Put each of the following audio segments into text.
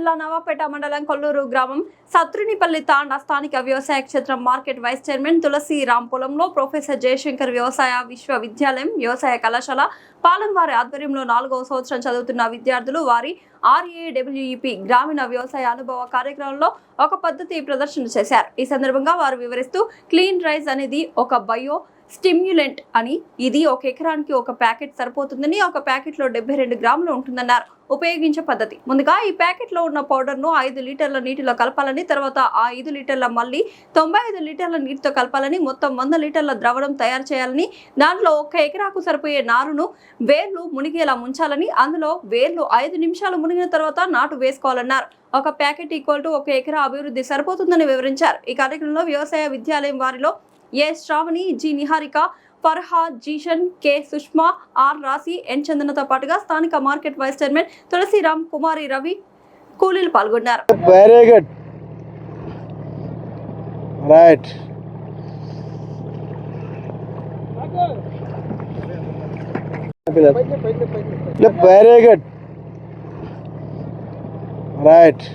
జిల్లా నవాపేట మండలం కొల్లూరు గ్రామం సత్రునిపల్లి తాండా స్థానిక వ్యవసాయ క్షేత్రం మార్కెట్ వైస్ చైర్మన్ తులసి రామ్ పొలంలో ప్రొఫెసర్ జయశంకర్ వ్యవసాయ విశ్వవిద్యాలయం వ్యవసాయ కళాశాల పాలెంవారి ఆధ్వర్యంలో 4వ సంవత్సరం చదువుతున్న విద్యార్థులు వారి RAWEP గ్రామీణ వ్యవసాయ అనుభవ కార్యక్రమంలో ఒక పద్ధతి ప్రదర్శన చేశారు. ఈ సందర్భంగా వారు వివరిస్తూ క్లీన్ రైస్ అనేది ఒక బయో స్టిమ్యులెంట్ అని, ఇది ఒక ఎకరానికి ఒక ప్యాకెట్ సరిపోతుందని, ఒక ప్యాకెట్ లో 72 గ్రాములు ఉంటుందన్నారు. ఉపయోగించే పద్ధతి: ముందుగా ఈ ప్యాకెట్ లో ఉన్న పౌడర్ ను 5 లీటర్ల నీటిలో కలపాలని, తర్వాత ఆ 5 లీటర్ల మళ్ళీ 95 లీటర్ల నీటితో కలపాలని, మొత్తం 100 లీటర్ల ద్రవణం తయారు చేయాలని, దాంట్లో 1 ఎకరాకు సరిపోయే నారును వేర్లు మునిగేలా ముంచాలని, అందులో వేర్లు 5 నిమిషాలు మునిగిన తర్వాత నాటు వేసుకోవాలన్నారు. ఒక ప్యాకెట్ ఈక్వల్ టు 1 ఎకరా అభివృద్ధి సరిపోతుందని వివరించారు. ఈ కార్యక్రమంలో వ్యవసాయ విద్యాలయం వారిలో A Shravani, G Niharika, Farha, Zeeshan, K Sushma, R Rashi, N చందనతో పాటుగా స్థానిక market vice chairman Tulasiram, Kumari Ravi, కూలీలు పాల్గొన్నారు. Very good, right. Very good, right.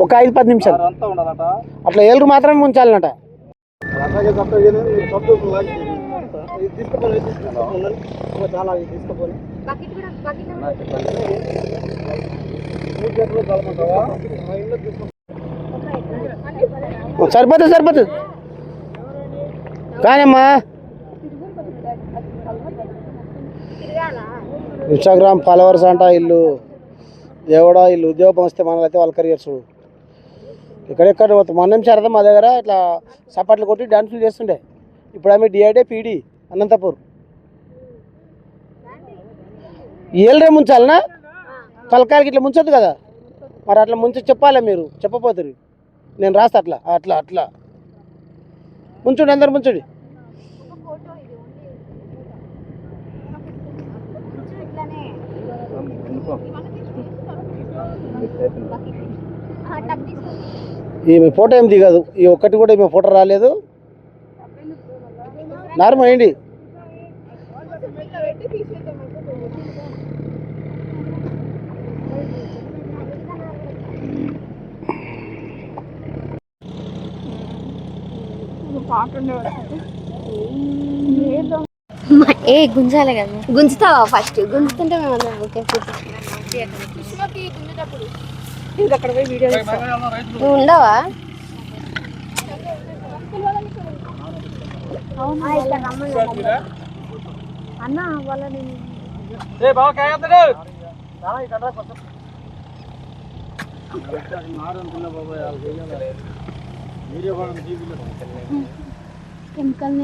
ఒక 5-10 నిమిషాలు అట్లా ఏళ్ళు మాత్రమే ముంచాలన్నట. సరిపోతుంది కానమ్మా. ఇన్స్టాగ్రామ్ ఫాలోవర్స్ అంట ఇల్లు దేవుడా, వీళ్ళు ఉద్యోగం వస్తే మనలైతే వాళ్ళ కెరియర్స్ ఎక్కడెక్కడ మొన్న శారద మా దగ్గర ఇట్లా సపాట్లు కొట్టి డాన్సులు చేస్తుండే. ఇప్పుడు ఆమె DID PD అనంతపూర్. ఏళ్ళరే ముంచాలనా? తలకాయలకి ఇట్లా ముంచొద్దు కదా మరి. అట్లా ముంచి చెప్పాలి, మీరు చెప్పపోతారు. నేను రాస్తా అట్లా అట్లా అట్లా ముంచుండి, అందరు ముంచుడి. ఈమె ఫోటో ఏం దిగదు, ఈ ఒక్కటి కూడా ఈమె ఫోటో రాలేదు. నార్మల్ అయ్యండి. ఏ గుంజాలి కదా, గుంజుతావా? ఫస్ట్ గుంజుతుంటే మేము నువ్వు ఉండవా? అన్న వాళ్ళని కెమికల్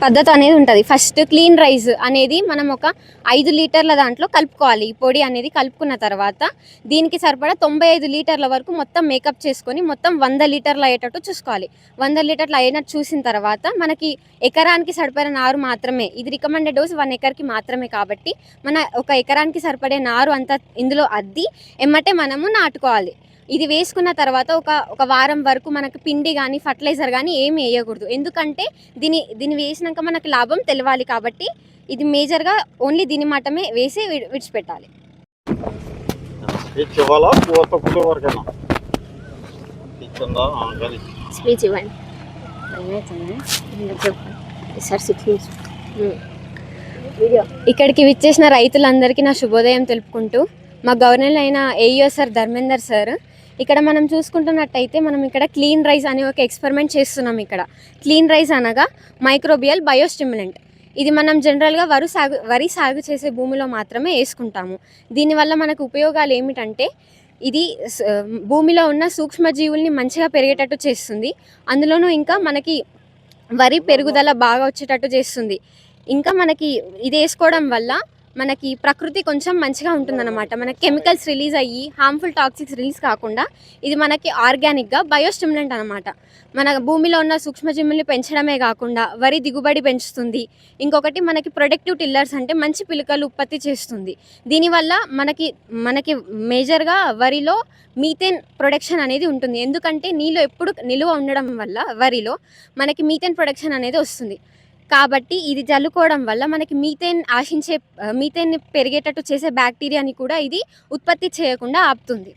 పద్ధతి అనేది ఉంటుంది. ఫస్ట్ క్లీన్ రైస్ అనేది మనం ఒక 5 లీటర్ల దాంట్లో కలుపుకోవాలి. ఈ పొడి అనేది కలుపుకున్న తర్వాత దీనికి సరిపడా 95 లీటర్ల వరకు మొత్తం మేకప్ చేసుకొని మొత్తం 100 లీటర్లు అయ్యేటట్టు చూసుకోవాలి. 100 లీటర్లు అయినట్టు చూసిన తర్వాత మనకి ఎకరానికి సరిపడే నారు మాత్రమే, ఇది రికమెండెడ్ డోస్ 1 ఎకర్కి మాత్రమే కాబట్టి మన ఒక ఎకరానికి సరిపడే నారు అంతా ఇందులో అద్ది ఎమ్మటే మనము నాటుకోవాలి. ఇది వేసుకున్న తర్వాత ఒక వారం వరకు మనకు పిండి కానీ ఫర్టిలైజర్ కానీ ఏమి వేయకూడదు. ఎందుకంటే దీన్ని వేసినాక మనకు లాభం తెలవాలి కాబట్టి ఇది మేజర్గా ఓన్లీ దీని మాటమే వేసి విడిచిపెట్టాలి. స్పీచ్ ఇవ్వండి. ఇక్కడికి విచ్చేసిన రైతులందరికీ నా శుభోదయం తెలుపుకుంటూ, మా గవర్నర్ అయిన AEO సార్ ధర్మేందర్ సార్, ఇక్కడ మనం చూసుకుంటున్నట్టయితే మనం ఇక్కడ క్లీన్ రైస్ అనే ఒక ఎక్స్పెరిమెంట్ చేస్తున్నాం. ఇక్కడ క్లీన్ రైస్ అనగా మైక్రోబియల్ బయోస్టిమ్యులెంట్. ఇది మనం జనరల్గా వరి సాగు చేసే భూమిలో మాత్రమే వేసుకుంటాము. దీనివల్ల మనకు ఉపయోగాలు ఏమిటంటే, ఇది భూమిలో ఉన్న సూక్ష్మజీవుల్ని మంచిగా పెరిగేటట్టు చేస్తుంది. అందులోనూ ఇంకా మనకి వరి పెరుగుదల బాగా వచ్చేటట్టు చేస్తుంది. ఇంకా మనకి ఇది వేసుకోవడం వల్ల మనకి ప్రకృతి కొంచెం మంచిగా ఉంటుందన్నమాట. మనకి కెమికల్స్ రిలీజ్ అయ్యి హార్మ్ఫుల్ టాక్సిక్స్ రిలీజ్ కాకుండా ఇది మనకి ఆర్గానిక్గా బయోస్టిమ్యులెంట్ అనమాట. మన భూమిలో ఉన్న సూక్ష్మజీవుల్ని పెంచడమే కాకుండా వరి దిగుబడి పెంచుతుంది. ఇంకొకటి మనకి ప్రొడక్టివ్ టిల్లర్స్ అంటే మంచి పిలకలు ఉత్పత్తి చేస్తుంది. దీనివల్ల మనకి మేజర్గా వరిలో మీథేన్ ప్రొడక్షన్ అనేది ఉంటుంది. ఎందుకంటే నీళ్ళు ఎప్పుడు నిలువ ఉండడం వల్ల వరిలో మనకి మీథేన్ ప్రొడక్షన్ అనేది వస్తుంది. కాబట్టి ఇది జల్లుకోవడం వల్ల మనకి మీథేన్ పెరిగేటట్టు చేసే బ్యాక్టీరియాని కూడా ఇది ఉత్పత్తి చేయకుండా ఆపుతుంది.